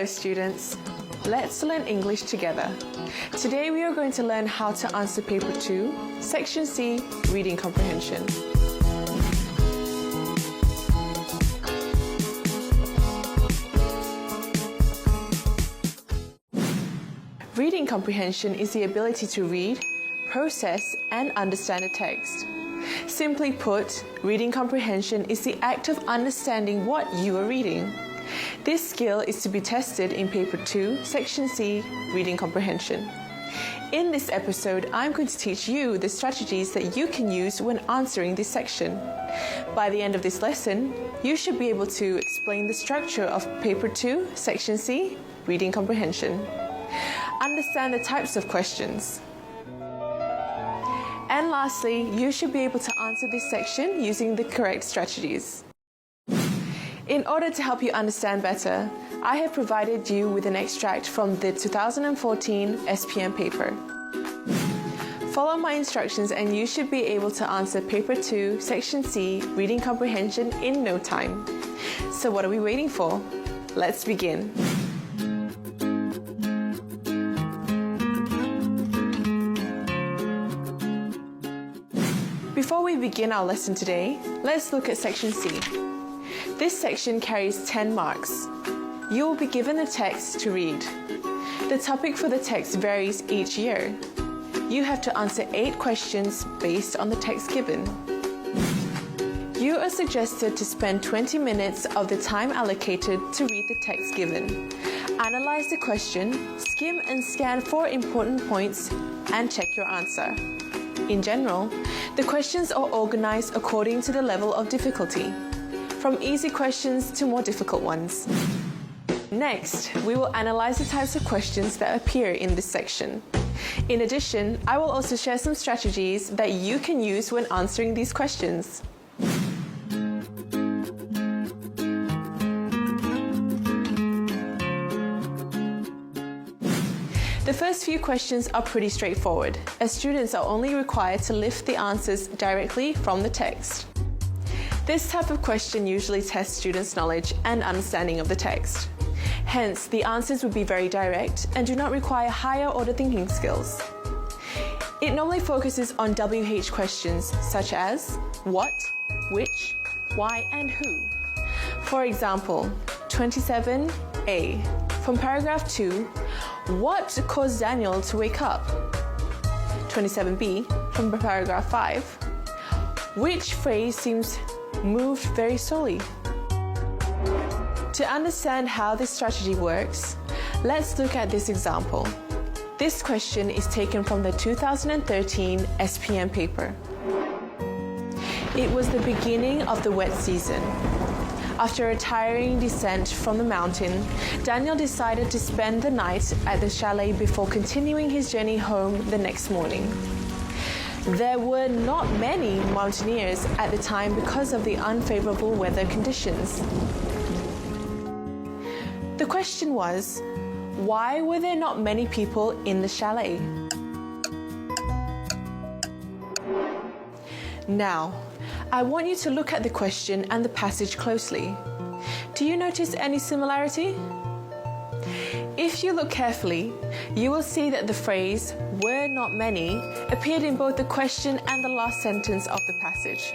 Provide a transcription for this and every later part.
Hello students, let's learn English together. Today we are going to learn how to answer Paper 2, Section C, Reading Comprehension. Reading comprehension is the ability to read, process, and understand a text. Simply put, reading comprehension is the act of understanding what you are reading. This skill is to be tested in Paper 2, Section C, Reading Comprehension. In this episode, I'm going to teach you the strategies that you can use when answering this section. By the end of this lesson, you should be able to explain the structure of Paper 2, Section C, Reading Comprehension. Understand the types of questions. And lastly, you should be able to answer this section using the correct strategies. In order to help you understand better, I have provided you with an extract from the 2014 SPM paper. Follow my instructions and you should be able to answer Paper 2, Section C, Reading Comprehension in no time. So what are we waiting for? Let's begin. Before we begin our lesson today, let's look at Section C. This section carries 10 marks. You will be given a text to read. The topic for the text varies each year. You have to answer 8 questions based on the text given. You are suggested to spend 20 minutes of the time allocated to read the text given. Analyze the question, skim and scan for important points, and check your answer. In general, the questions are organized according to the level of difficulty, from easy questions to more difficult ones. Next, we will analyze the types of questions that appear in this section. In addition, I will also share some strategies that you can use when answering these questions. The first few questions are pretty straightforward, as students are only required to lift the answers directly from the text. This type of question usually tests students' knowledge and understanding of the text. Hence, the answers would be very direct and do not require higher order thinking skills. It normally focuses on WH questions such as what, which, why, and who. For example, 27A, from paragraph 2, what caused Daniel to wake up? 27B, from paragraph 5, which phrase seems moved very slowly? To understand how this strategy works, let's look at this example. This question is taken from the 2013 SPM paper. It was the beginning of the wet season. After a tiring descent from the mountain, Daniel decided to spend the night at the chalet before continuing his journey home the next morning. There were not many mountaineers at the time because of the unfavorable weather conditions. The question was, why were there not many people in the chalet? Now, I want you to look at the question and the passage closely. Do you notice any similarity? If you look carefully, you will see that the phrase, were not many, appeared in both the question and the last sentence of the passage.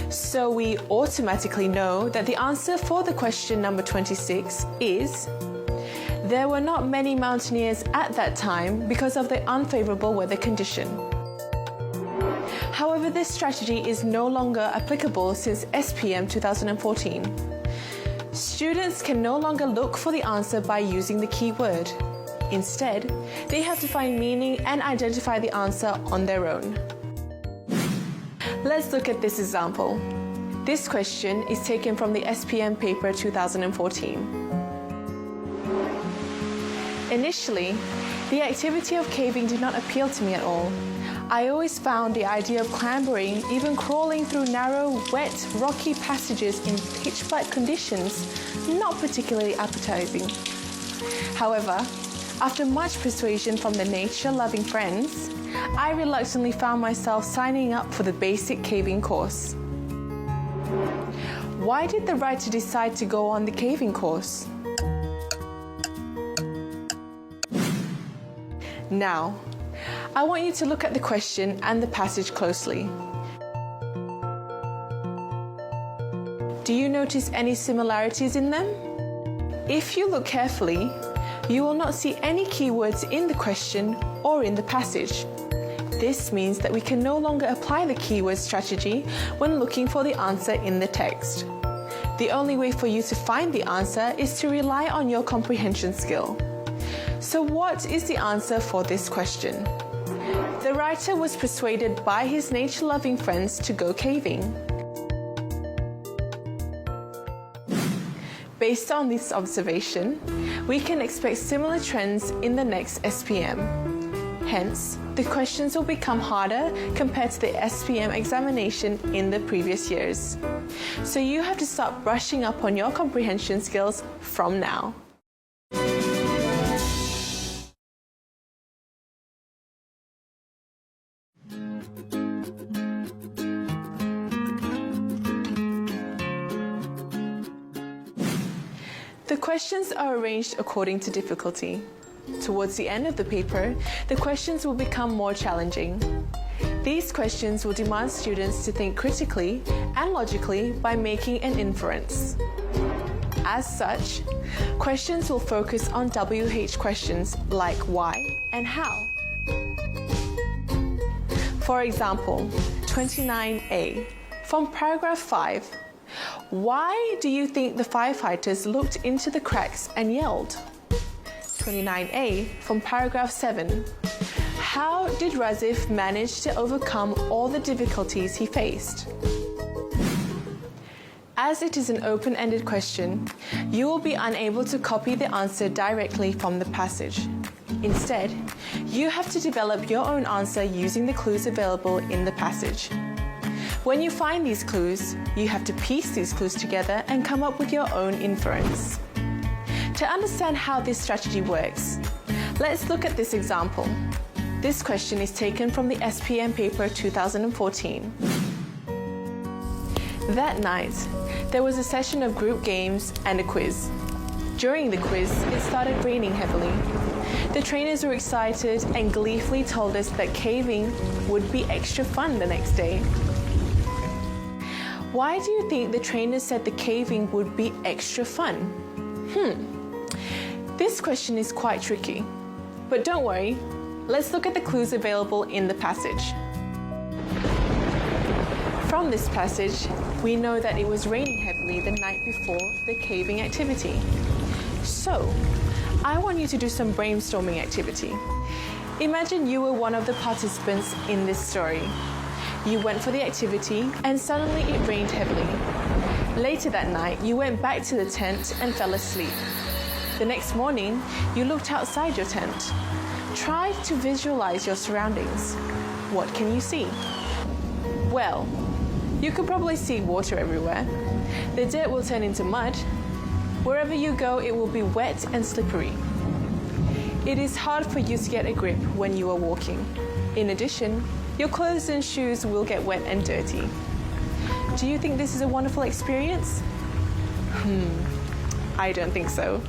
So we automatically know that the answer for the question number 26 is, there were not many mountaineers at that time because of the unfavorable weather condition. However, this strategy is no longer applicable since SPM 2014. Students can no longer look for the answer by using the keyword. Instead, they have to find meaning and identify the answer on their own. Let's look at this example. This question is taken from the SPM paper 2014. Initially, the activity of caving did not appeal to me at all. I always found the idea of clambering, even crawling through narrow, wet, rocky passages in pitch-black conditions, not particularly appetizing. However, after much persuasion from the nature-loving friends, I reluctantly found myself signing up for the basic caving course. Why did the writer decide to go on the caving course? Now, I want you to look at the question and the passage closely. Do you notice any similarities in them? If you look carefully, you will not see any keywords in the question or in the passage. This means that we can no longer apply the keyword strategy when looking for the answer in the text. The only way for you to find the answer is to rely on your comprehension skill. So what is the answer for this question? The writer was persuaded by his nature-loving friends to go caving. Based on this observation, we can expect similar trends in the next SPM. Hence, the questions will become harder compared to the SPM examination in the previous years. So you have to start brushing up on your comprehension skills from now. The questions are arranged according to difficulty. Towards the end of the paper, the questions will become more challenging. These questions will demand students to think critically and logically by making an inference. As such, questions will focus on WH questions like why and how. For example, 29A, from paragraph 5. Why do you think the firefighters looked into the cracks and yelled? 29A, from paragraph 7. How did Razif manage to overcome all the difficulties he faced? As it is an open-ended question, you will be unable to copy the answer directly from the passage. Instead, you have to develop your own answer using the clues available in the passage. When you find these clues, you have to piece these clues together and come up with your own inference. To understand how this strategy works, let's look at this example. This question is taken from the SPM paper 2014. That night, there was a session of group games and a quiz. During the quiz, it started raining heavily. The trainers were excited and gleefully told us that caving would be extra fun the next day. Why do you think the trainers said the caving would be extra fun? This question is quite tricky. But don't worry, let's look at the clues available in the passage. From this passage, we know that it was raining heavily the night before the caving activity. So, I want you to do some brainstorming activity. Imagine you were one of the participants in this story. You went for the activity and suddenly it rained heavily. Later that night, you went back to the tent and fell asleep. The next morning, you looked outside your tent. Try to visualize your surroundings. What can you see? Well, you could probably see water everywhere. The dirt will turn into mud. Wherever you go, it will be wet and slippery. It is hard for you to get a grip when you are walking. In addition, your clothes and shoes will get wet and dirty. Do you think this is a wonderful experience? I don't think so.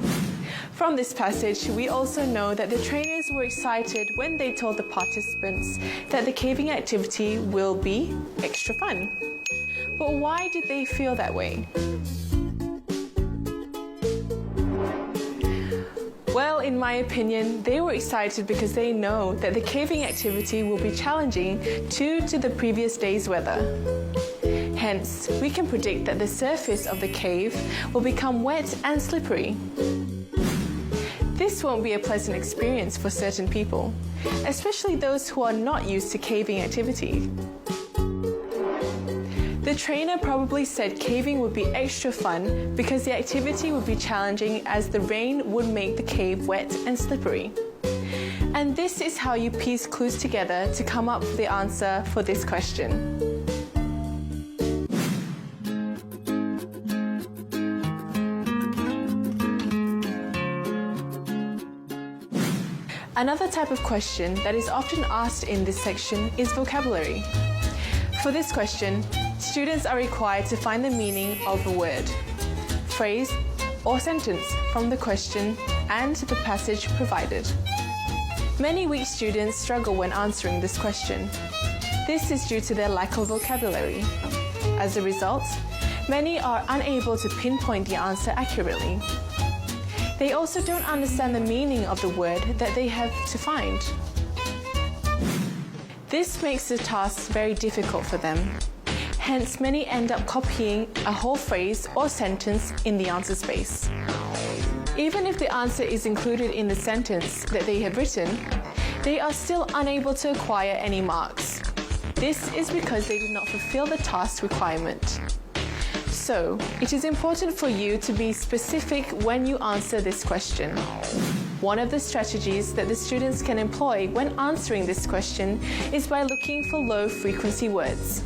From this passage, we also know that the trainers were excited when they told the participants that the caving activity will be extra fun. But why did they feel that way? Well, in my opinion, they were excited because they know that the caving activity will be challenging due to the previous day's weather. Hence, we can predict that the surface of the cave will become wet and slippery. This won't be a pleasant experience for certain people, especially those who are not used to caving activity. The trainer probably said caving would be extra fun because the activity would be challenging as the rain would make the cave wet and slippery. And this is how you piece clues together to come up with the answer for this question. Another type of question that is often asked in this section is vocabulary. For this question, students are required to find the meaning of a word, phrase, or sentence from the question and the passage provided. Many weak students struggle when answering this question. This is due to their lack of vocabulary. As a result, many are unable to pinpoint the answer accurately. They also don't understand the meaning of the word that they have to find. This makes the task very difficult for them. Hence, many end up copying a whole phrase or sentence in the answer space. Even if the answer is included in the sentence that they have written, they are still unable to acquire any marks. This is because they did not fulfill the task requirement. So, it is important for you to be specific when you answer this question. One of the strategies that the students can employ when answering this question is by looking for low-frequency words.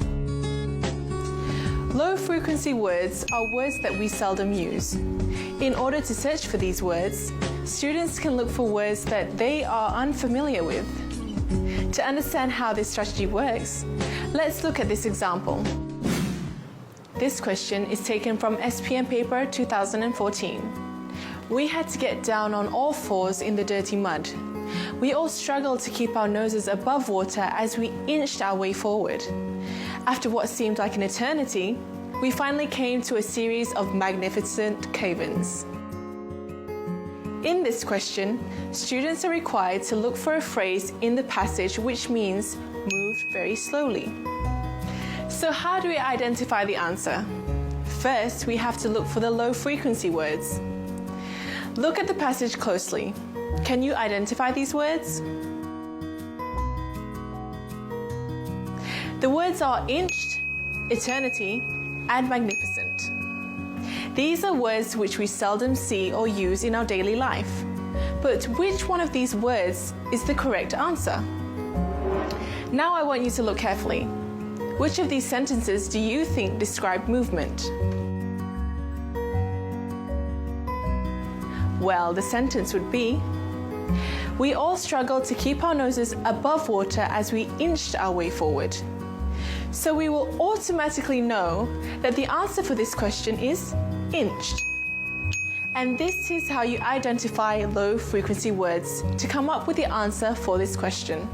Low-frequency words are words that we seldom use. In order to search for these words, students can look for words that they are unfamiliar with. To understand how this strategy works, let's look at this example. This question is taken from SPM paper 2014. We had to get down on all fours in the dirty mud. We all struggled to keep our noses above water as we inched our way forward. After what seemed like an eternity, we finally came to a series of magnificent cave-ins. In this question, students are required to look for a phrase in the passage which means moved very slowly. So how do we identify the answer? First, we have to look for the low-frequency words. Look at the passage closely. Can you identify these words? The words are inched, eternity, and magnificent. These are words which we seldom see or use in our daily life. But which one of these words is the correct answer? Now I want you to look carefully. Which of these sentences do you think describe movement? Well, the sentence would be, we all struggled to keep our noses above water as we inched our way forward. So we will automatically know that the answer for this question is inched. And this is how you identify low-frequency words to come up with the answer for this question.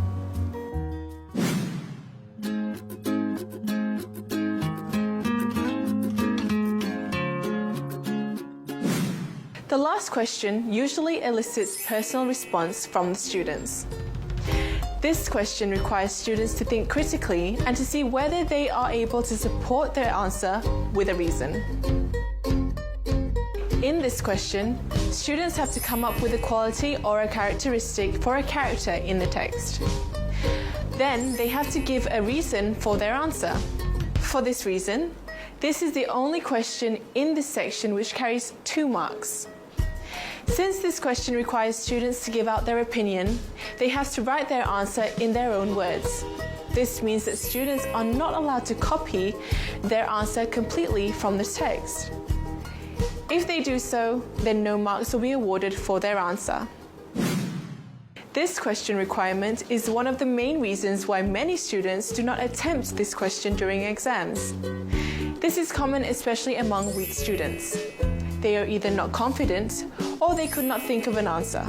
The last question usually elicits personal response from the students. This question requires students to think critically and to see whether they are able to support their answer with a reason. In this question, students have to come up with a quality or a characteristic for a character in the text. Then they have to give a reason for their answer. For this reason, this is the only question in this section which carries 2 marks. Since this question requires students to give out their opinion, they have to write their answer in their own words. This means that students are not allowed to copy their answer completely from the text. If they do so, then no marks will be awarded for their answer. This question requirement is one of the main reasons why many students do not attempt this question during exams. This is common especially among weak students. They are either not confident or they could not think of an answer.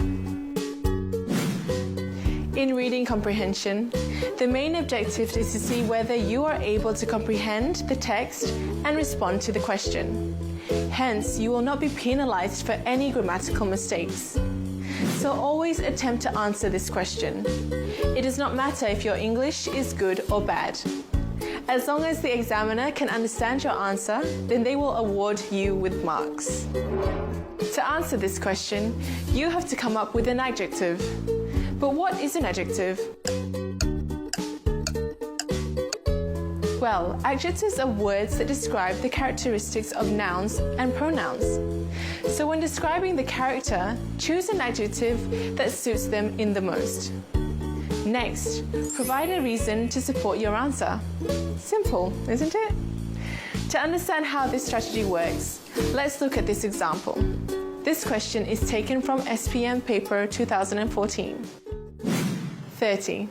In reading comprehension, the main objective is to see whether you are able to comprehend the text and respond to the question. Hence, you will not be penalized for any grammatical mistakes. So always attempt to answer this question. It does not matter if your English is good or bad. As long as the examiner can understand your answer, then they will award you with marks. To answer this question, you have to come up with an adjective. But what is an adjective? Well, adjectives are words that describe the characteristics of nouns and pronouns. So when describing the character, choose an adjective that suits them in the most. Next, provide a reason to support your answer. Simple, isn't it? To understand how this strategy works, let's look at this example. This question is taken from SPM paper 2014. 30.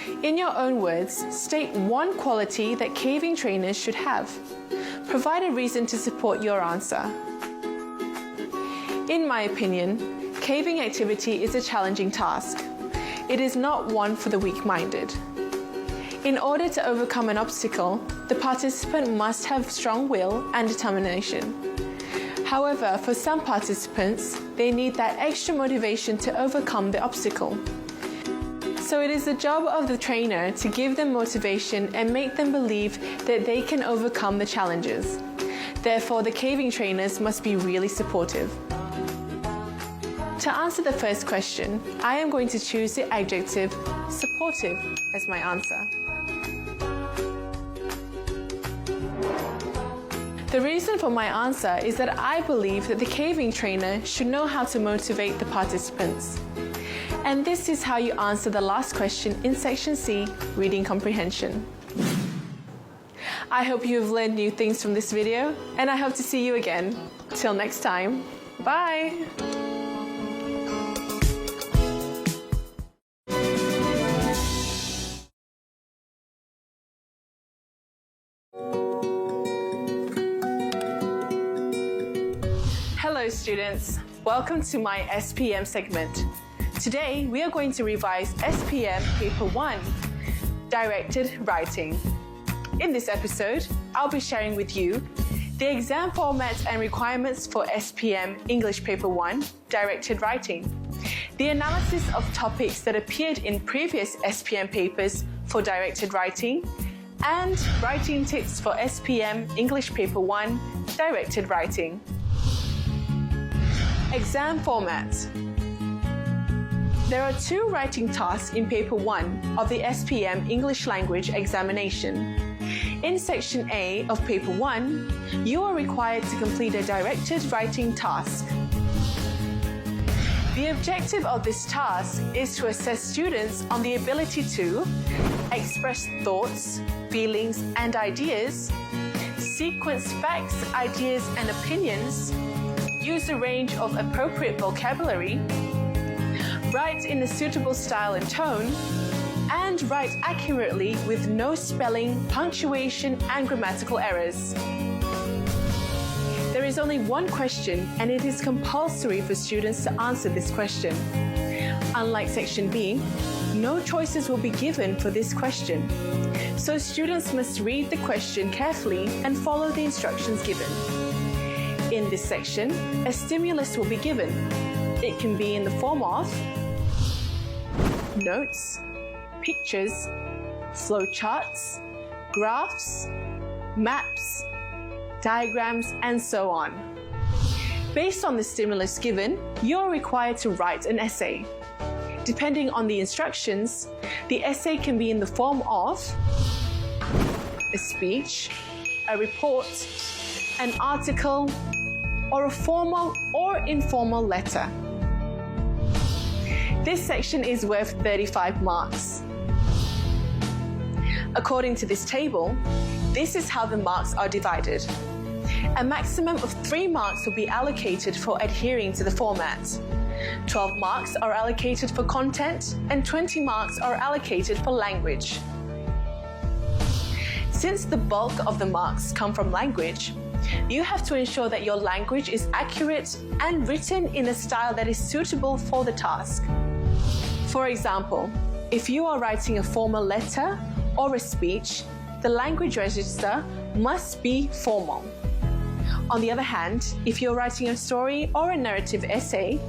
In your own words, state one quality that caving trainers should have. Provide a reason to support your answer. In my opinion, caving activity is a challenging task. It is not one for the weak-minded. In order to overcome an obstacle, the participant must have strong will and determination. However, for some participants, they need that extra motivation to overcome the obstacle. So it is the job of the trainer to give them motivation and make them believe that they can overcome the challenges. Therefore, the caving trainers must be really supportive. To answer the first question, I am going to choose the adjective supportive as my answer. The reason for my answer is that I believe that the caving trainer should know how to motivate the participants. And this is how you answer the last question in Section C, Reading Comprehension. I hope you have learned new things from this video, and I hope to see you again. Till next time, bye! Hello students, welcome to my SPM segment. Today we are going to revise SPM Paper 1, Directed Writing. In this episode, I'll be sharing with you the exam format and requirements for SPM English Paper 1, Directed Writing, the analysis of topics that appeared in previous SPM papers for directed writing, and writing tips for SPM English Paper 1, Directed Writing. Exam format. There are 2 writing tasks in Paper 1 of the SPM English Language Examination. In Section A of Paper 1, you are required to complete a directed writing task. The objective of this task is to assess students on the ability to express thoughts, feelings, and ideas, sequence facts, ideas, and opinions, use a range of appropriate vocabulary, write in a suitable style and tone, and write accurately with no spelling, punctuation, and grammatical errors. There is only one question, and it is compulsory for students to answer this question. Unlike Section B, no choices will be given for this question. So students must read the question carefully and follow the instructions given. In this section, a stimulus will be given. It can be in the form of notes, pictures, flowcharts, graphs, maps, diagrams, and so on. Based on the stimulus given, you're required to write an essay. Depending on the instructions, the essay can be in the form of a speech, a report, an article, or a formal or informal letter. This section is worth 35 marks. According to this table, this is how the marks are divided. A maximum of 3 marks will be allocated for adhering to the format. 12 marks are allocated for content, and 20 marks are allocated for language. Since the bulk of the marks come from language, you have to ensure that your language is accurate and written in a style that is suitable for the task. For example, if you are writing a formal letter or a speech, the language register must be formal. On the other hand, if you're writing a story or a narrative essay,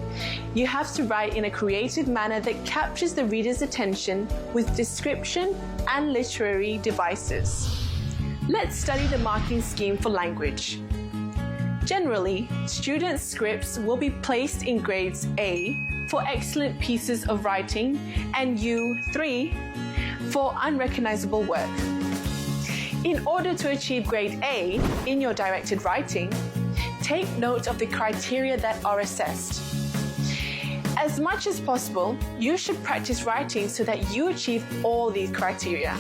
you have to write in a creative manner that captures the reader's attention with description and literary devices. Let's study the marking scheme for language. Generally, students' scripts will be placed in grades A for excellent pieces of writing and U3 for unrecognizable work. In order to achieve grade A in your directed writing, take note of the criteria that are assessed. As much as possible, you should practice writing so that you achieve all these criteria.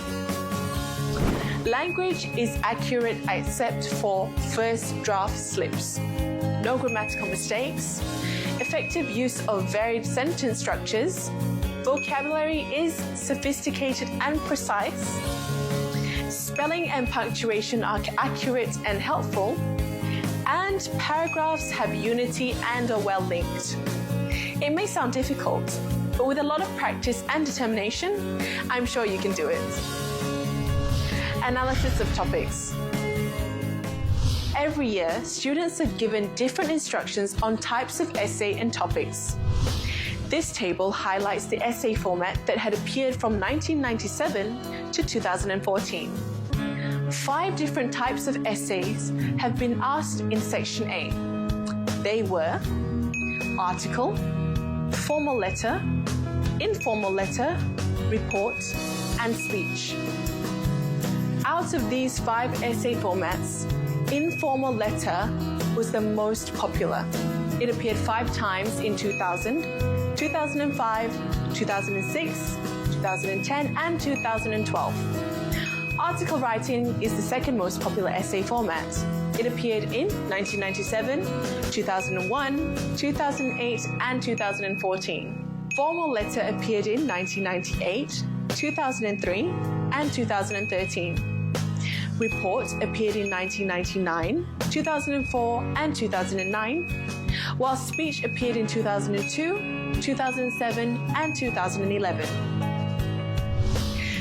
Language is accurate except for first draft slips, no grammatical mistakes, effective use of varied sentence structures, Vocabulary is sophisticated and precise. Spelling and punctuation are accurate and helpful. And paragraphs have unity and are well linked. It may sound difficult, but with a lot of practice and determination, I'm sure you can do it. Analysis of topics. Every year, students are given different instructions on types of essay and topics. This table highlights the essay format that had appeared from 1997 to 2014. 5 different types of essays have been asked in Section A. They were article, formal letter, informal letter, report, and speech. Out of these 5 essay formats, informal letter was the most popular. It appeared 5 times in 2000, 2005, 2006, 2010, and 2012. Article writing is the second most popular essay format. It appeared in 1997, 2001, 2008, and 2014. Formal letter appeared in 1998, 2003, and 2013. Report appeared in 1999, 2004, and 2009, while speech appeared in 2002, 2007, and 2011.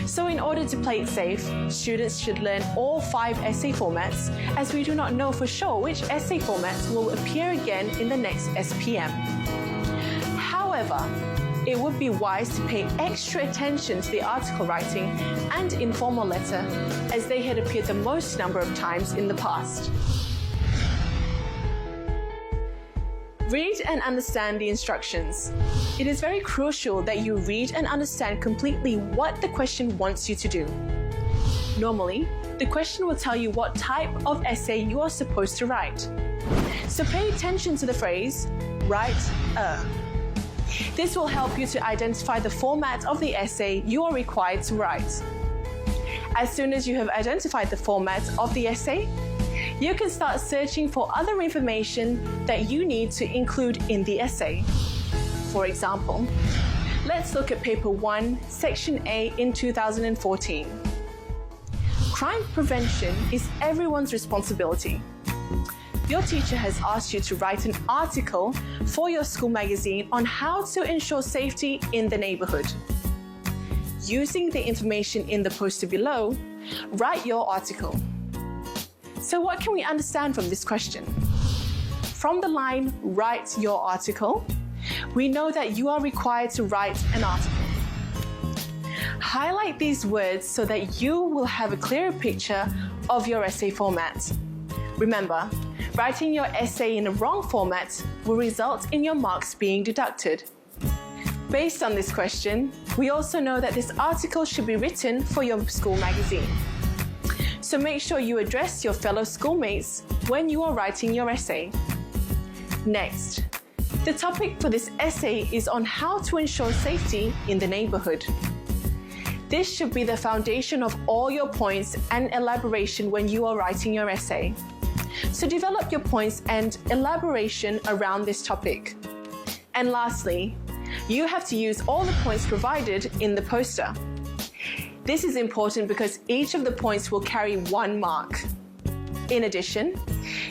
So in order to play it safe, students should learn all 5 essay formats, as we do not know for sure which essay formats will appear again in the next SPM. However, it would be wise to pay extra attention to the article writing and informal letter, as they had appeared the most number of times in the past. Read and understand the instructions. It is very crucial that you read and understand completely what the question wants you to do. Normally, the question will tell you what type of essay you are supposed to write. So pay attention to the phrase, write a. This will help you to identify the format of the essay you are required to write. As soon as you have identified the format of the essay, you can start searching for other information that you need to include in the essay. For example, let's look at Paper 1, Section A in 2014. Crime prevention is everyone's responsibility. Your teacher has asked you to write an article for your school magazine on how to ensure safety in the neighborhood. Using the information in the poster below, write your article. So what can we understand from this question? From the line, write your article, we know that you are required to write an article. Highlight these words so that you will have a clearer picture of your essay format. Remember, writing your essay in the wrong format will result in your marks being deducted. Based on this question, we also know that this article should be written for your school magazine. So make sure you address your fellow schoolmates when you are writing your essay. Next, the topic for this essay is on how to ensure safety in the neighborhood. This should be the foundation of all your points and elaboration when you are writing your essay. So develop your points and elaboration around this topic. And lastly, you have to use all the points provided in the poster. This is important because each of the points will carry 1 mark. In addition,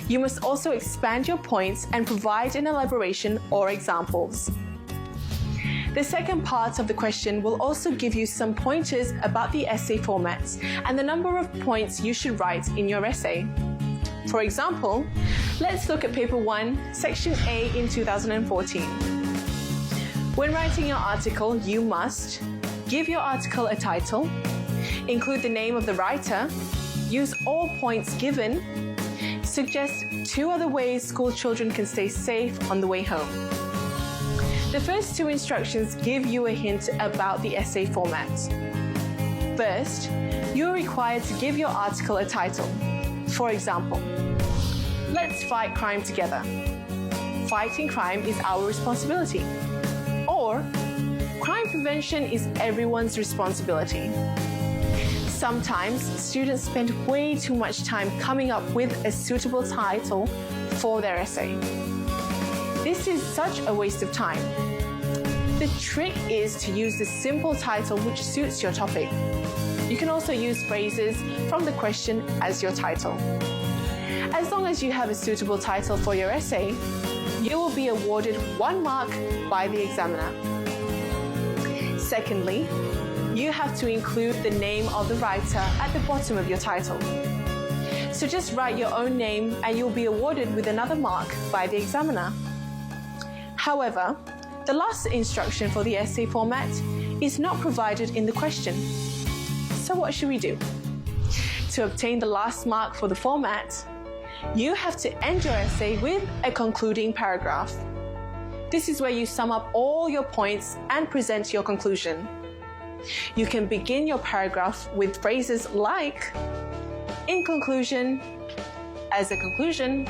you must also expand your points and provide an elaboration or examples. The second part of the question will also give you some pointers about the essay formats and the number of points you should write in your essay. For example, let's look at Paper 1, Section A in 2014. When writing your article, you must give your article a title, include the name of the writer, use all points given, suggest 2 other ways school children can stay safe on the way home. The first 2 instructions give you a hint about the essay format. First, you're required to give your article a title. For example, let's fight crime together. Fighting crime is our responsibility. Or, crime prevention is everyone's responsibility. Sometimes, students spend way too much time coming up with a suitable title for their essay. This is such a waste of time. The trick is to use the simple title which suits your topic. You can also use phrases from the question as your title. As long as you have a suitable title for your essay, you will be awarded 1 mark by the examiner. Secondly, you have to include the name of the writer at the bottom of your title. So just write your own name and you'll be awarded with another mark by the examiner. However, the last instruction for the essay format is not provided in the question. So what should we do? To obtain the last mark for the format, you have to end your essay with a concluding paragraph. This is where you sum up all your points and present your conclusion. You can begin your paragraph with phrases like, in conclusion, as a conclusion,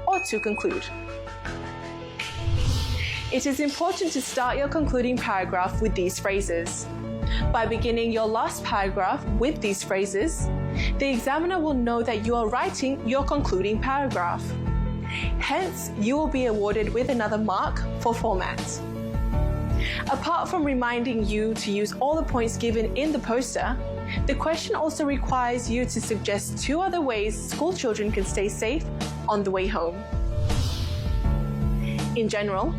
or to conclude. It is important to start your concluding paragraph with these phrases. By beginning your last paragraph with these phrases, the examiner will know that you are writing your concluding paragraph. Hence, you will be awarded with another mark for format. Apart from reminding you to use all the points given in the poster, the question also requires you to suggest 2 other ways school children can stay safe on the way home. In general,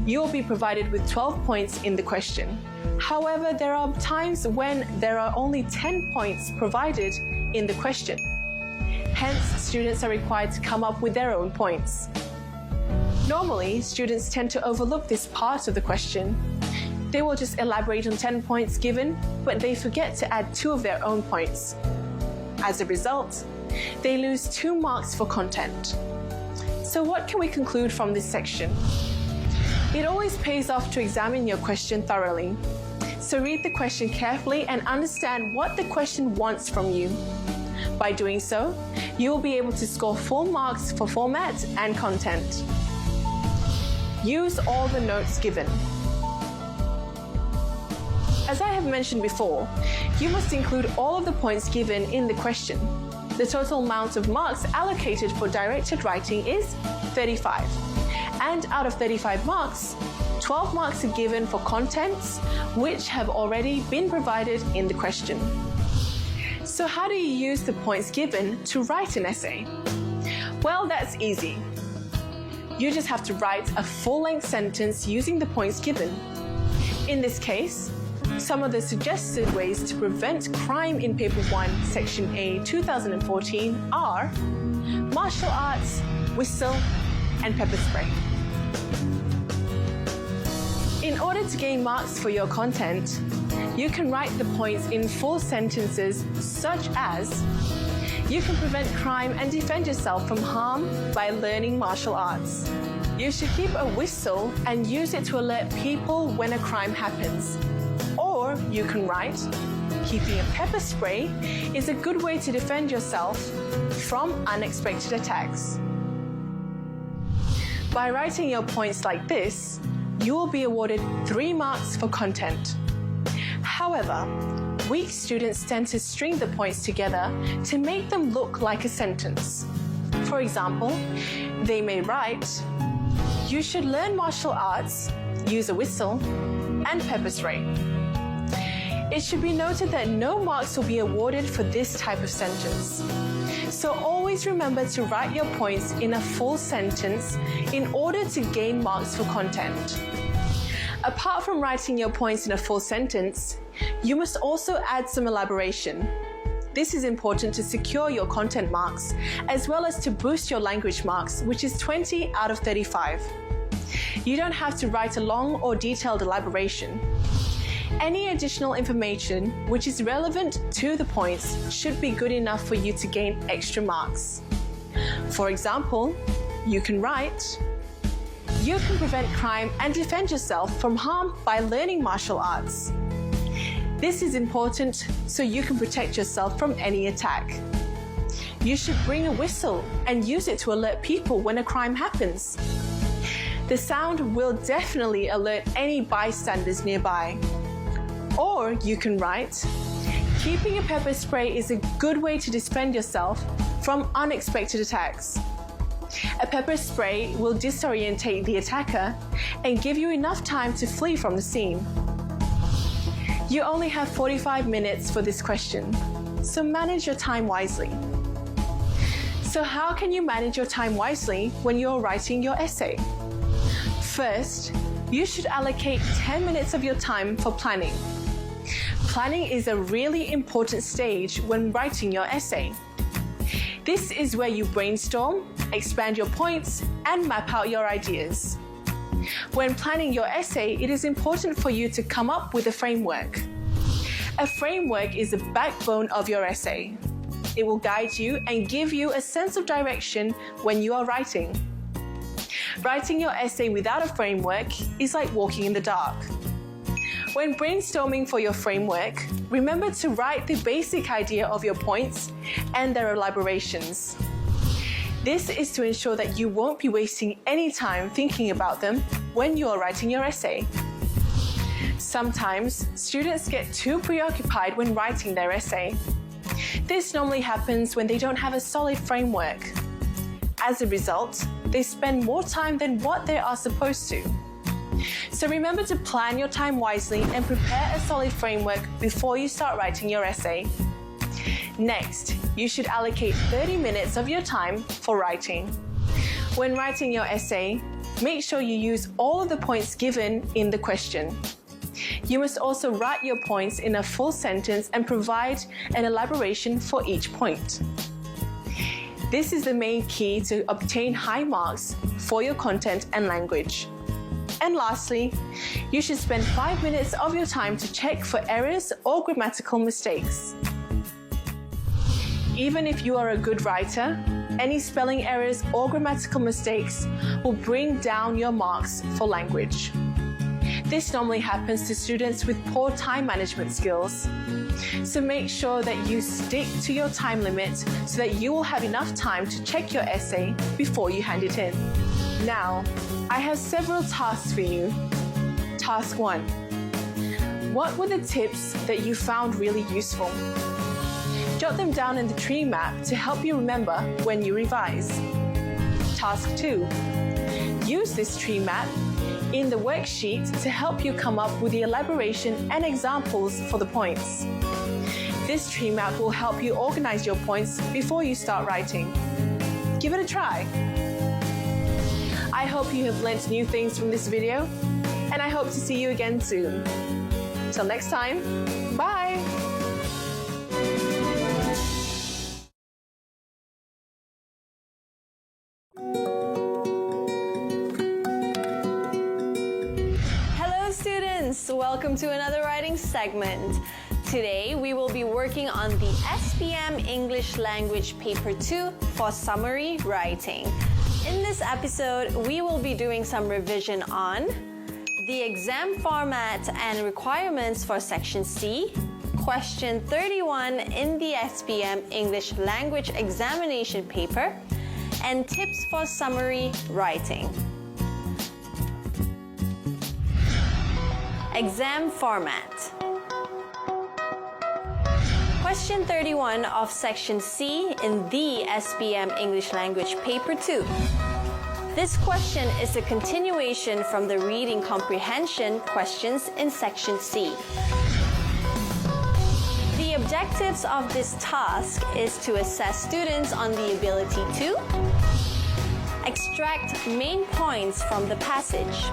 you will be provided with 12 points in the question. However, there are times when there are only 10 points provided in the question. Hence, students are required to come up with their own points. Normally, students tend to overlook this part of the question. They will just elaborate on 10 points given, but they forget to add 2 of their own points. As a result, they lose 2 marks for content. So what can we conclude from this section? It always pays off to examine your question thoroughly. So read the question carefully and understand what the question wants from you. By doing so, you will be able to score full marks for format and content. Use all the notes given. As I have mentioned before, you must include all of the points given in the question. The total amount of marks allocated for directed writing is 35. And out of 35 marks, 12 marks are given for contents which have already been provided in the question. So how do you use the points given to write an essay? Well, that's easy. You just have to write a full-length sentence using the points given. In this case, some of the suggested ways to prevent crime in Paper 1, Section A, 2014 are martial arts, whistle, and pepper spray. In order to gain marks for your content, you can write the points in full sentences such as, you can prevent crime and defend yourself from harm by learning martial arts. You should keep a whistle and use it to alert people when a crime happens. Or you can write, keeping a pepper spray is a good way to defend yourself from unexpected attacks. By writing your points like this, you will be awarded 3 marks for content. However, weak students tend to string the points together to make them look like a sentence. For example, they may write, you should learn martial arts, use a whistle, and pepper spray. It should be noted that no marks will be awarded for this type of sentence. So always remember to write your points in a full sentence in order to gain marks for content. Apart from writing your points in a full sentence, you must also add some elaboration. This is important to secure your content marks, as well as to boost your language marks, which is 20 out of 35. You don't have to write a long or detailed elaboration. Any additional information which is relevant to the points should be good enough for you to gain extra marks. For example, you can write, you can prevent crime and defend yourself from harm by learning martial arts. This is important so you can protect yourself from any attack. You should bring a whistle and use it to alert people when a crime happens. The sound will definitely alert any bystanders nearby. Or you can write, keeping a pepper spray is a good way to defend yourself from unexpected attacks. A pepper spray will disorientate the attacker and give you enough time to flee from the scene. You only have 45 minutes for this question, so manage your time wisely. So how can you manage your time wisely when you're writing your essay? First, you should allocate 10 minutes of your time for planning. Planning is a really important stage when writing your essay. This is where you brainstorm, expand your points, and map out your ideas. When planning your essay, it is important for you to come up with a framework. A framework is the backbone of your essay. It will guide you and give you a sense of direction when you are writing. Writing your essay without a framework is like walking in the dark. When brainstorming for your framework, remember to write the basic idea of your points and their elaborations. This is to ensure that you won't be wasting any time thinking about them when you are writing your essay. Sometimes, students get too preoccupied when writing their essay. This normally happens when they don't have a solid framework. As a result, they spend more time than what they are supposed to. So remember to plan your time wisely and prepare a solid framework before you start writing your essay. Next, you should allocate 30 minutes of your time for writing. When writing your essay, make sure you use all of the points given in the question. You must also write your points in a full sentence and provide an elaboration for each point. This is the main key to obtain high marks for your content and language. And lastly, you should spend 5 minutes of your time to check for errors or grammatical mistakes. Even if you are a good writer, any spelling errors or grammatical mistakes will bring down your marks for language. This normally happens to students with poor time management skills. So make sure that you stick to your time limit so that you will have enough time to check your essay before you hand it in. Now, I have several tasks for you. Task 1. What were the tips that you found really useful? Jot them down in the tree map to help you remember when you revise. Task 2. Use this tree map in the worksheet to help you come up with the elaboration and examples for the points. This tree map will help you organize your points before you start writing. Give it a try. I hope you have learnt new things from this video, and I hope to see you again soon. Till next time, bye! Hello students! Welcome to another writing segment. Today we will be working on the SPM English Language Paper 2 for summary writing. In this episode, we will be doing some revision on the exam format and requirements for Section C, question 31 in the SPM English Language Examination paper, and tips for summary writing. Exam format. Question 31 of Section C in the SPM English Language Paper 2. This question is a continuation from the reading comprehension questions in Section C. The objectives of this task is to assess students on the ability to extract main points from the passage,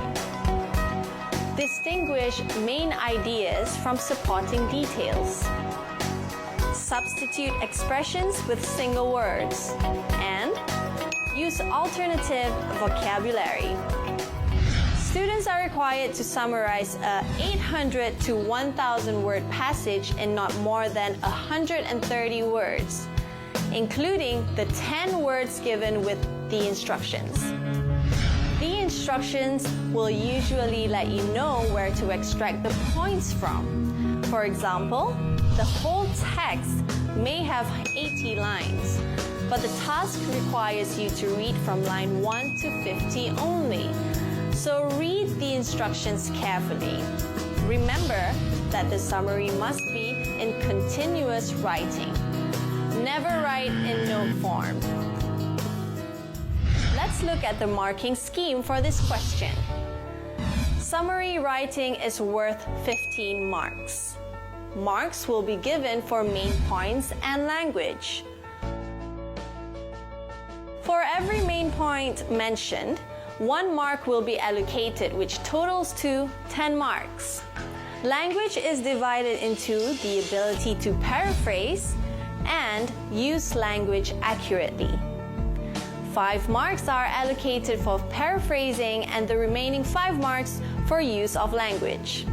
distinguish main ideas from supporting details, substitute expressions with single words, and use alternative vocabulary. Students are required to summarize a 800 to 1,000 word passage in not more than 130 words, including the 10 words given with the instructions. The instructions will usually let you know where to extract the points from. For example, the whole text may have 80 lines, but the task requires you to read from line 1 to 50 only. So read the instructions carefully. Remember that the summary must be in continuous writing. Never write in note form. look at the marking scheme for this question. Summary writing is worth 15 marks. Marks will be given for main points and language. For every main point mentioned, 1 mark will be allocated, which totals to 10 marks. Language is divided into the ability to paraphrase and use language accurately. 5 marks are allocated for paraphrasing and the remaining 5 marks for use of language.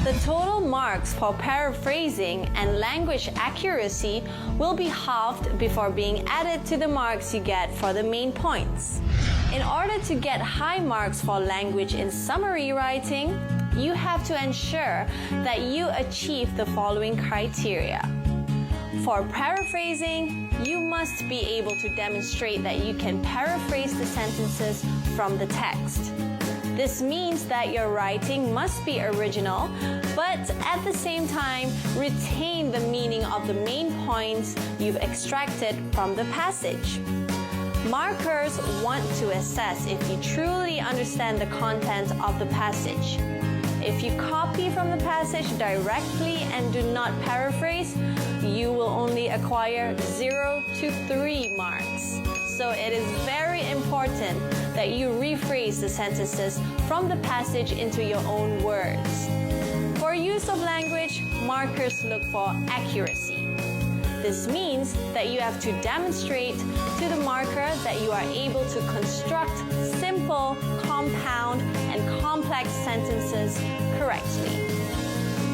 The total marks for paraphrasing and language accuracy will be halved before being added to the marks you get for the main points. In order to get high marks for language in summary writing, you have to ensure that you achieve the following criteria. For paraphrasing, you must be able to demonstrate that you can paraphrase the sentences from the text. This means that your writing must be original, but at the same time, retain the meaning of the main points you've extracted from the passage. Markers want to assess if you truly understand the content of the passage. If you copy from the passage directly and do not paraphrase, you will only acquire 0 to 3 marks. So it is very important that you rephrase the sentences from the passage into your own words. For use of language, markers look for accuracy. This means that you have to demonstrate to the marker that you are able to construct simple, compound, and complex sentences correctly.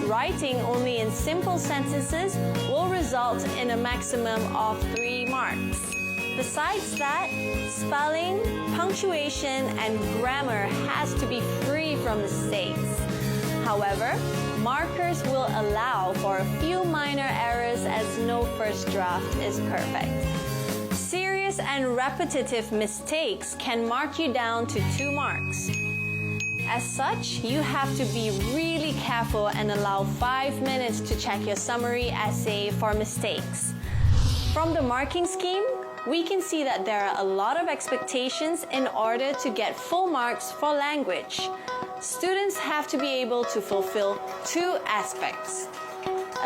Writing only in simple sentences will result in a maximum of 3 marks. Besides that, spelling, punctuation, and grammar has to be free from mistakes. However, markers will allow for a few minor errors as no first draft is perfect. Serious and repetitive mistakes can mark you down to 2 marks. As such, you have to be really careful and allow 5 minutes to check your summary essay for mistakes. From the marking scheme, we can see that there are a lot of expectations in order to get full marks for language. Students have to be able to fulfill 2 aspects: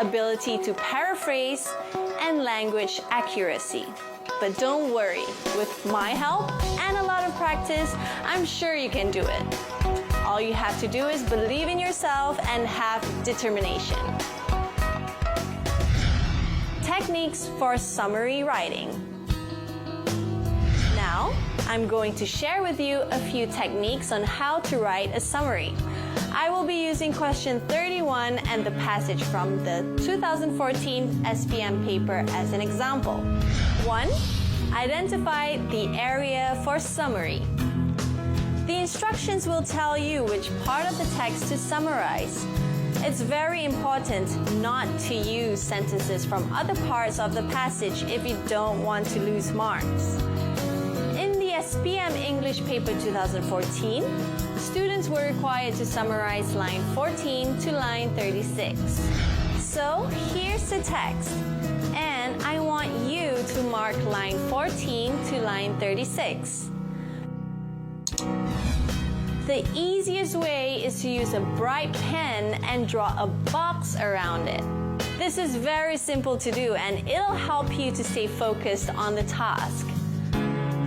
ability to paraphrase and language accuracy. But don't worry, with my help and a lot of practice, I'm sure you can do it. All you have to do is believe in yourself and have determination. Techniques for summary writing. Now, I'm going to share with you a few techniques on how to write a summary. I will be using question 31 and the passage from the 2014 SPM paper as an example. 1. Identify the area for summary. The instructions will tell you which part of the text to summarize. It's very important not to use sentences from other parts of the passage if you don't want to lose marks. In the SPM English paper 2014, students were required to summarize line 14 to line 36. So here's the text, and I want you to mark line 14 to line 36. The easiest way is to use a bright pen and draw a box around it. This is very simple to do, and it'll help you to stay focused on the task.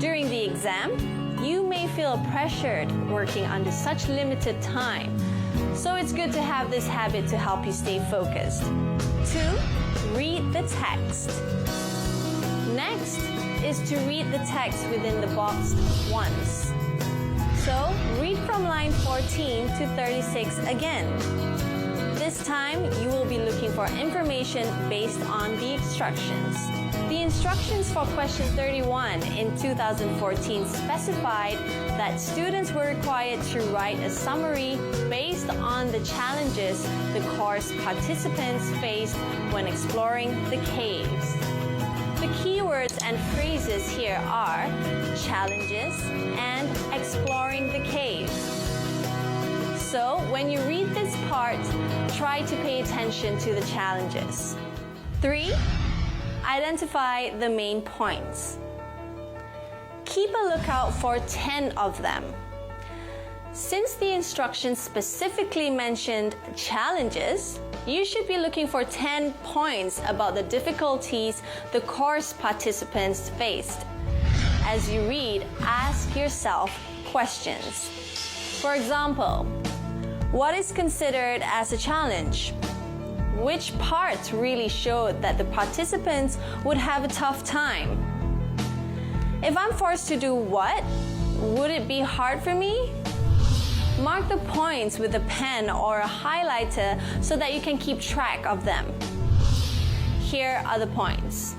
During the exam, you may feel pressured working under such limited time, so it's good to have this habit to help you stay focused. 2. Read the text. Next is to read the text within the box once. So, read from line 14 to 36 again. This time, you will be looking for information based on the instructions. The instructions for question 31 in 2014 specified that students were required to write a summary based on the challenges the course participants faced when exploring the caves. The keywords and phrases here are challenges and exploring the caves. So, when you read this part, try to pay attention to the challenges. 3. Identify the main points. keep a lookout for 10 of them. Since the instructions specifically mentioned challenges, you should be looking for 10 points about the difficulties the course participants faced. As you read, ask yourself questions. For example, what is considered as a challenge? Which parts really showed that the participants would have a tough time? If I'm forced to do what, would it be hard for me? Mark the points with a pen or a highlighter so that you can keep track of them. Here are the points.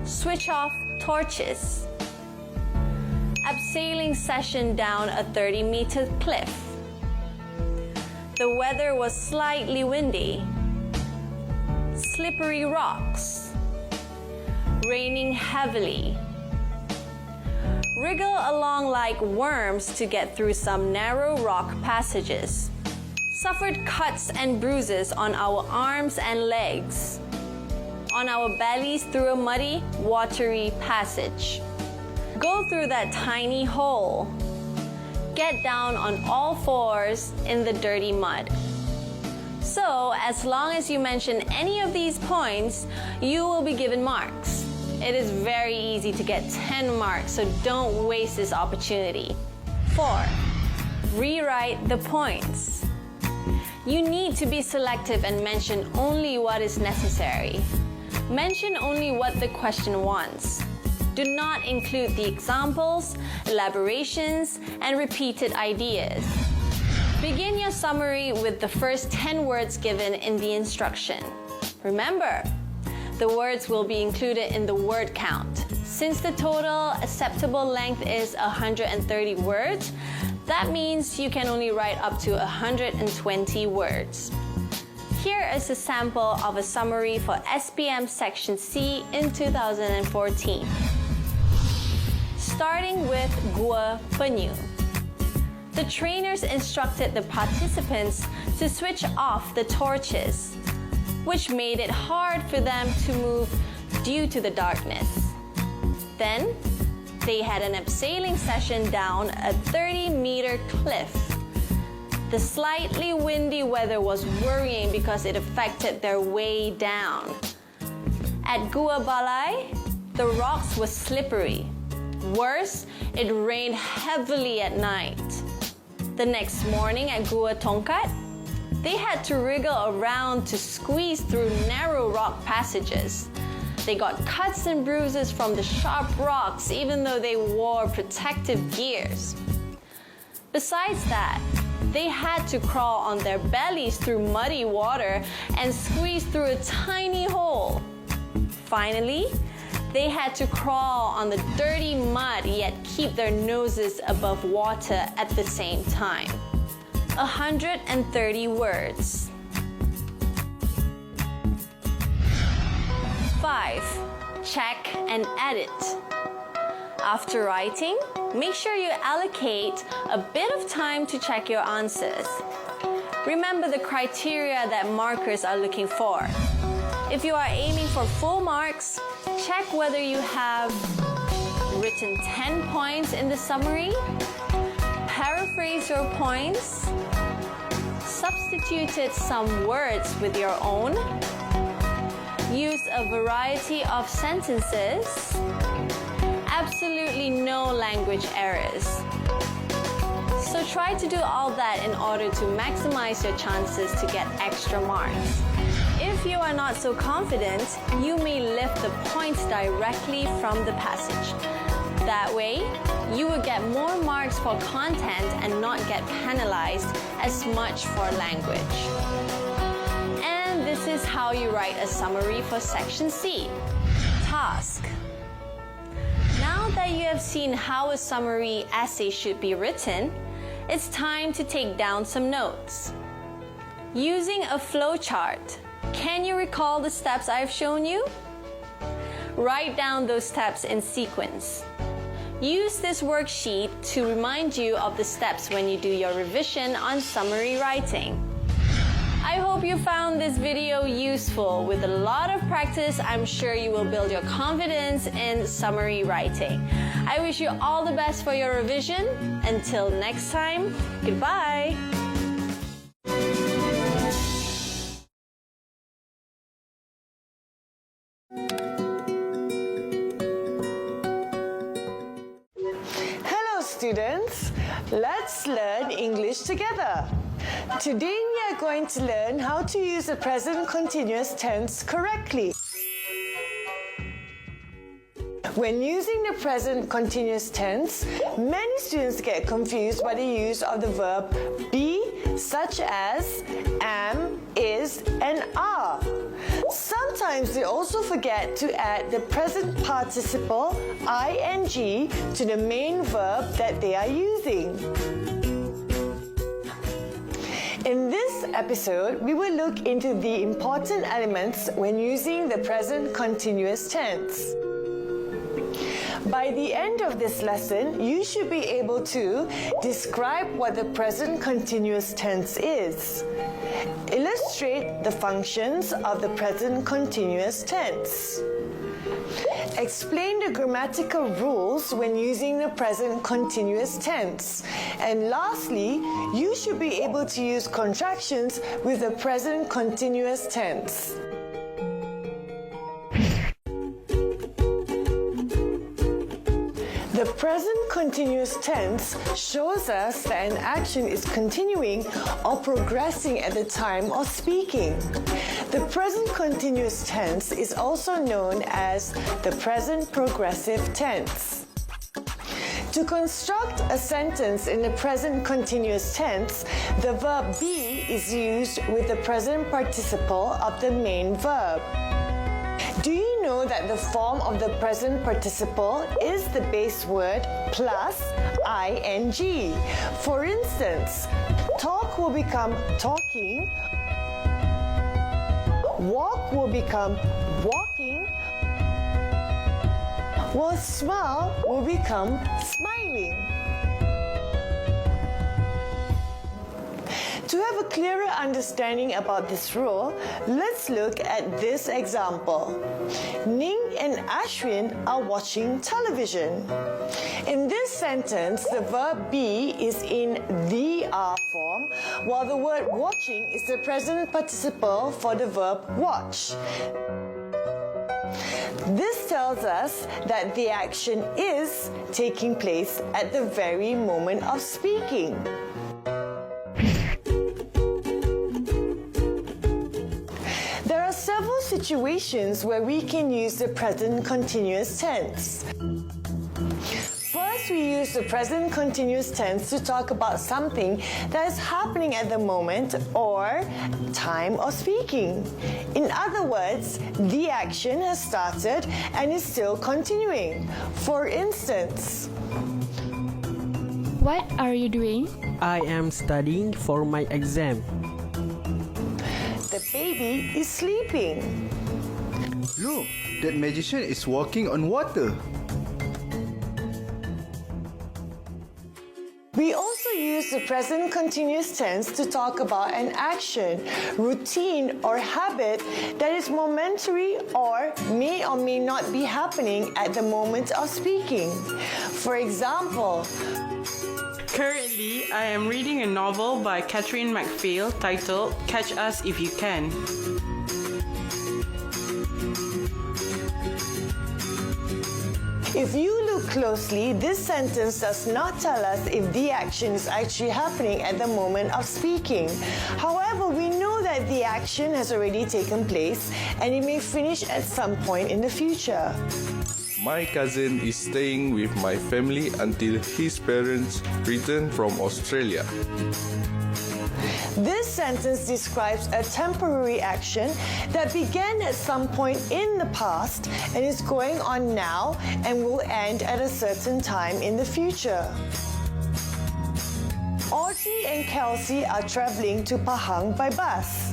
Switch off torches. Abseiling session down a 30-meter cliff. The weather was slightly windy. Slippery rocks. Raining heavily. Wriggle along like worms to get through some narrow rock passages. Suffered cuts and bruises on our arms and legs. On our bellies through a muddy, watery passage. Go through that tiny hole. Get down on all fours in the dirty mud. So, as long as you mention any of these points, you will be given marks. It is very easy to get 10 marks, so don't waste this opportunity. 4. Rewrite the points. You need to be selective and mention only what is necessary. Mention only what the question wants. Do not include the examples, elaborations, and repeated ideas. Begin your summary with the first 10 words given in the instruction. Remember, the words will be included in the word count. Since the total acceptable length is 130 words, that means you can only write up to 120 words. Here is a sample of a summary for SPM Section C in 2014. Starting with Gua Penyu. The trainers instructed the participants to switch off the torches, which made it hard for them to move due to the darkness. Then, they had an abseiling session down a 30-meter cliff. The slightly windy weather was worrying because it affected their way down. At Gua Balai, the rocks were slippery. Worse, it rained heavily at night. The next morning at Gua Tongkat, they had to wriggle around to squeeze through narrow rock passages. They got cuts and bruises from the sharp rocks even though they wore protective gears. Besides that, they had to crawl on their bellies through muddy water and squeeze through a tiny hole. Finally, they had to crawl on the dirty mud yet keep their noses above water at the same time. 130 words. 5. Check and edit. After writing, make sure you allocate a bit of time to check your answers. Remember the criteria that markers are looking for. If you are aiming for full marks, check whether you have written 10 points in the summary, paraphrase your points, substituted some words with your own, use a variety of sentences, absolutely no language errors. So try to do all that in order to maximize your chances to get extra marks. If you are not so confident, you may lift the points directly from the passage. That way, you will get more marks for content and not get penalized as much for language. And this is how you write a summary for Section C. Task. Now that you have seen how a summary essay should be written, it's time to take down some notes. Using a flowchart, can you recall the steps I've shown you? Write down those steps in sequence. Use this worksheet to remind you of the steps when you do your revision on summary writing. I hope you found this video useful. With a lot of practice, I'm sure you will build your confidence in summary writing. I wish you all the best for your revision. Until next time, goodbye! Hello students, let's learn English together. Today we are going to learn how to use the present continuous tense correctly. When using the present continuous tense, many students get confused by the use of the verb be, such as am, is, and are. Sometimes they also forget to add the present participle ing to the main verb that they are using. In this episode, we will look into the important elements when using the present continuous tense. By the end of this lesson, you should be able to describe what the present continuous tense is, illustrate the functions of the present continuous tense, explain the grammatical rules when using the present continuous tense, and lastly, you should be able to use contractions with the present continuous tense. The present continuous tense shows us that an action is continuing or progressing at the time of speaking. The present continuous tense is also known as the present progressive tense. To construct a sentence in the present continuous tense, the verb be is used with the present participle of the main verb. Do you know that the form of the present participle is the base word plus ing? For instance, talk will become talking, walk will become walking, while smile will become smiling. To have a clearer understanding about this rule, let's look at this example. Ning and Ashwin are watching television. In this sentence, the verb be is in the are form, while the word watching is the present participle for the verb watch. This tells us that the action is taking place at the very moment of speaking. There are several situations where we can use the present continuous tense. First, we use the present continuous tense to talk about something that is happening at the moment or time of speaking. In other words, the action has started and is still continuing. For instance, What are you doing? I am studying for my exam. the baby is sleeping. Look, that magician is walking on water. We also use the present continuous tense to talk about an action, routine, or habit that is momentary or may not be happening at the moment of speaking. For example, Currently, I am reading a novel by Catherine MacPhail titled Catch Us If You Can. if you look closely, this sentence does not tell us if the action is actually happening at the moment of speaking. However, we know that the action has already taken place and it may finish at some point in the future. My cousin is staying with my family until his parents return from Australia. This sentence describes a temporary action that began at some point in the past and is going on now and will end at a certain time in the future. Audrey and Kelsey are traveling to Pahang by bus.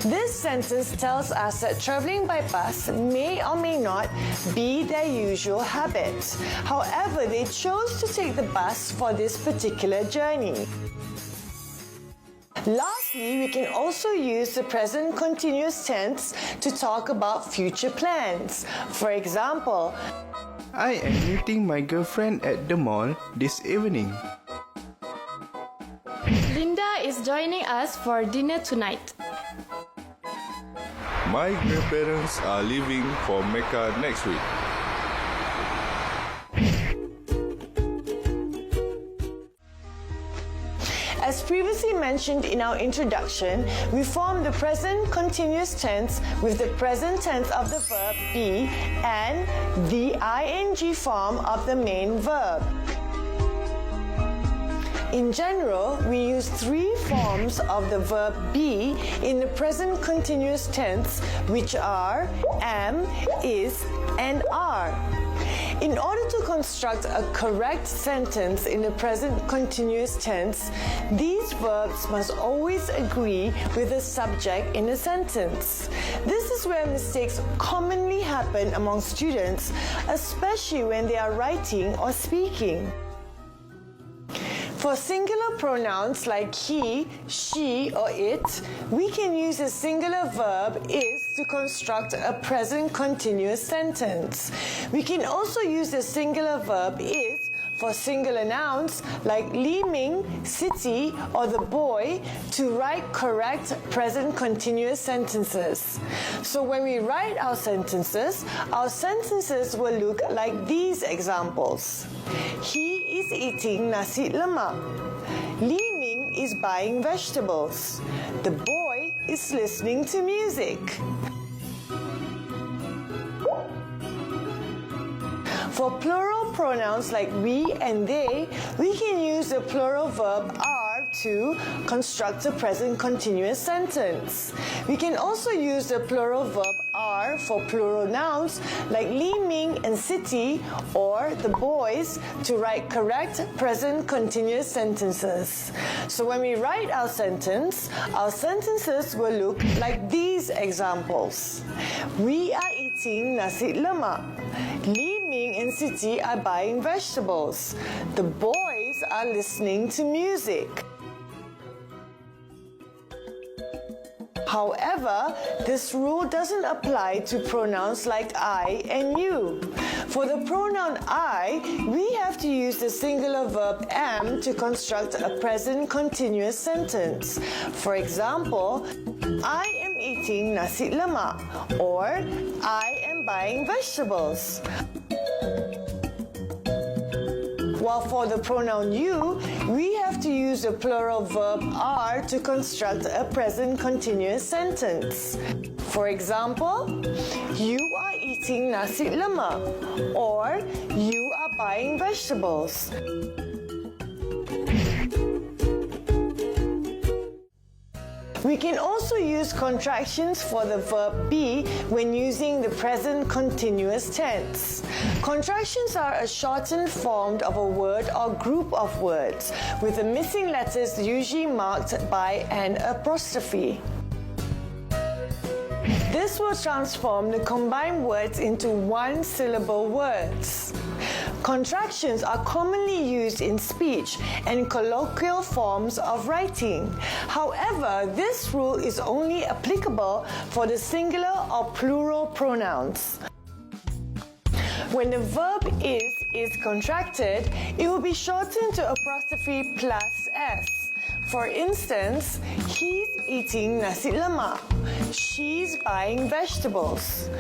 This sentence tells us that traveling by bus may or may not be their usual habit. However, they chose to take the bus for this particular journey. Last Lastly, we can also use the present continuous tense to talk about future plans. For example, I am meeting my girlfriend at the mall this evening. Linda is joining us for dinner tonight. My grandparents are leaving for Mecca next week. as previously mentioned in our introduction, we form the present continuous tense with the present tense of the verb be and the ing form of the main verb. In general, we use three forms of the verb be in the present continuous tense, which are am, is, and are. In order to construct a correct sentence in the present continuous tense, these verbs must always agree with the subject in the sentence. This is where mistakes commonly happen among students, especially when they are writing or speaking. For singular pronouns like he, she, or it, we can use a singular verb is to construct a present continuous sentence. We can also use the singular verb is for singular nouns like Li Ming, city, or the boy to write correct present continuous sentences. So when we write our sentences will look like these examples. He is eating nasi lemak. Li Ming is buying vegetables. The boy is listening to music. For plural pronouns like we and they, we can use the plural verb are to construct a present continuous sentence. We can also use the plural verb are for plural nouns like Li Ming and city or the boys to write correct present continuous sentences. So when we write our sentences will look like these examples. We are eating nasi lemak. Li Ming and Siti are buying vegetables. The boys are listening to music. However, this rule doesn't apply to pronouns like I and you. For the pronoun I, we have to use the singular verb am to construct a present continuous sentence. For example, I am eating nasi lemak, or I am buying vegetables. While for the pronoun you, we have to use the plural verb are to construct a present continuous sentence. For example, you are eating nasi lemak, or you are buying vegetables. We can also use contractions for the verb be when using the present continuous tense. Contractions are a shortened form of a word or group of words, with the missing letters usually marked by an apostrophe. This will transform the combined words into one-syllable words. Contractions are commonly used in speech and colloquial forms of writing. However, this rule is only applicable for the singular or plural pronouns. When the verb is contracted, it will be shortened to apostrophe plus s. For instance, he's eating nasi lemak. She's buying vegetables.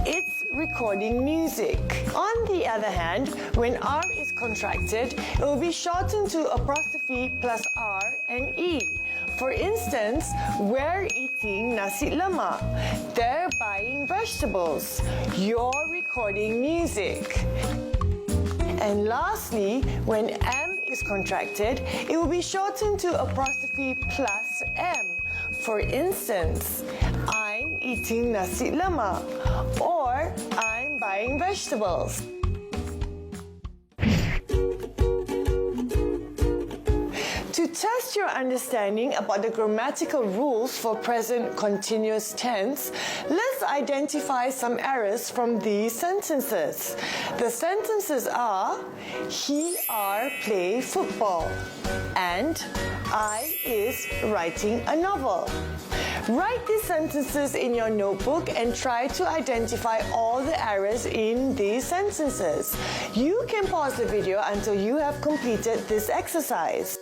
It's recording music. On the other hand, when R is contracted, it will be shortened to apostrophe plus R and E. For instance, we're eating nasi lemak. They're buying vegetables. You're recording music. And lastly, when M is contracted, it will be shortened to apostrophe plus M. For instance, I'm eating nasi lemak, or I'm buying vegetables. To test your understanding about the grammatical rules for present continuous tense, let's identify some errors from these sentences. The sentences are, he/are play football and I is writing a novel. Write these sentences in your notebook and try to identify all the errors in these sentences. You can pause the video until you have completed this exercise.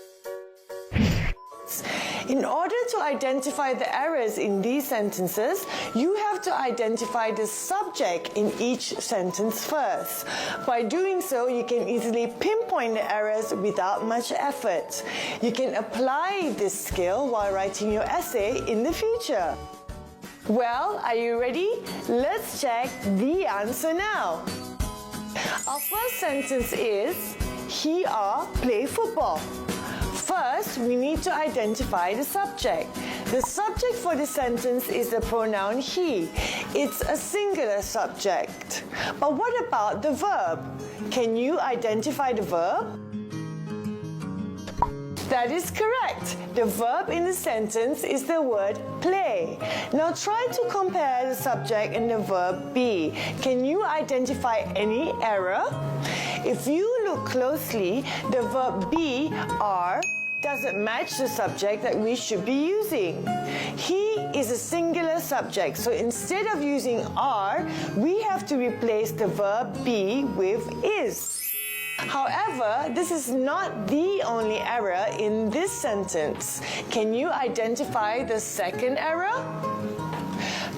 In order to identify the errors in these sentences, you have to identify the subject in each sentence first. By doing so, you can easily pinpoint the errors without much effort. You can apply this skill while writing your essay in the future. Well, are you ready? Let's check the answer now. Our first sentence is, he/are play football. First, we need to identify the subject. The subject for the sentence is the pronoun he. It's a singular subject. But what about the verb? Can you identify the verb? That is correct. The verb in the sentence is the word play. Now try to compare the subject and the verb be. Can you identify any error? If you look closely, the verb be, are, doesn't match the subject that we should be using. He is a singular subject, so instead of using are, we have to replace the verb be with is. However, this is not the only error in this sentence. Can you identify the second error?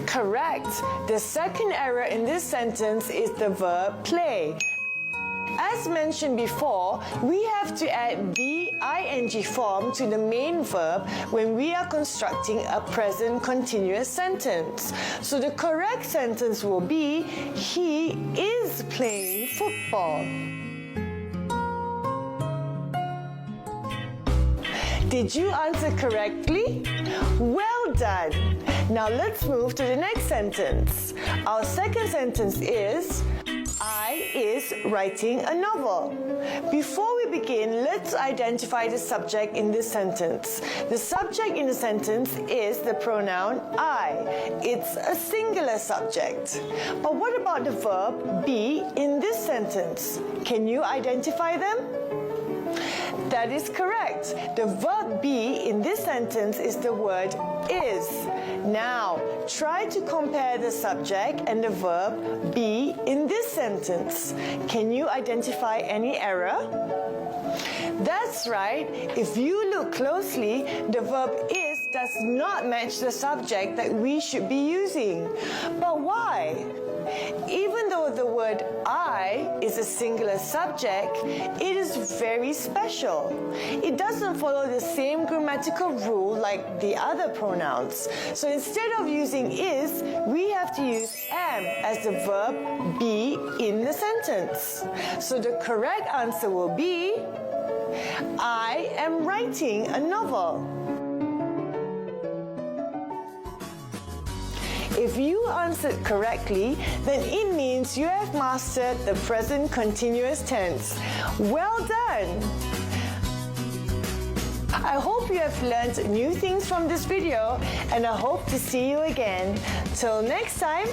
Correct. The second error in this sentence is the verb play. As mentioned before, we have to add the ing form to the main verb when we are constructing a present continuous sentence. So the correct sentence will be, he is playing football. Did you answer correctly? Well done! Now let's move to the next sentence. Our second sentence is, I is writing a novel. Before we begin, let's identify the subject in this sentence. The subject in the sentence is the pronoun I. It's a singular subject. But what about the verb be in this sentence? Can you identify them? That is correct. The verb be in this sentence is the word is. Now, try to compare the subject and the verb be in this sentence. Can you identify any error? That's right. If you look closely, the verb is does not match the subject that we should be using. But why? Even though the word I is a singular subject, it is very special. It doesn't follow the same grammatical rule like the other pronouns. So instead of using is, we have to use am as the verb be in the sentence. So the correct answer will be, I am writing a novel. If you answered correctly, then it means you have mastered the present continuous tense. Well done! I hope you have learned new things from this video, and I hope to see you again. Till next time,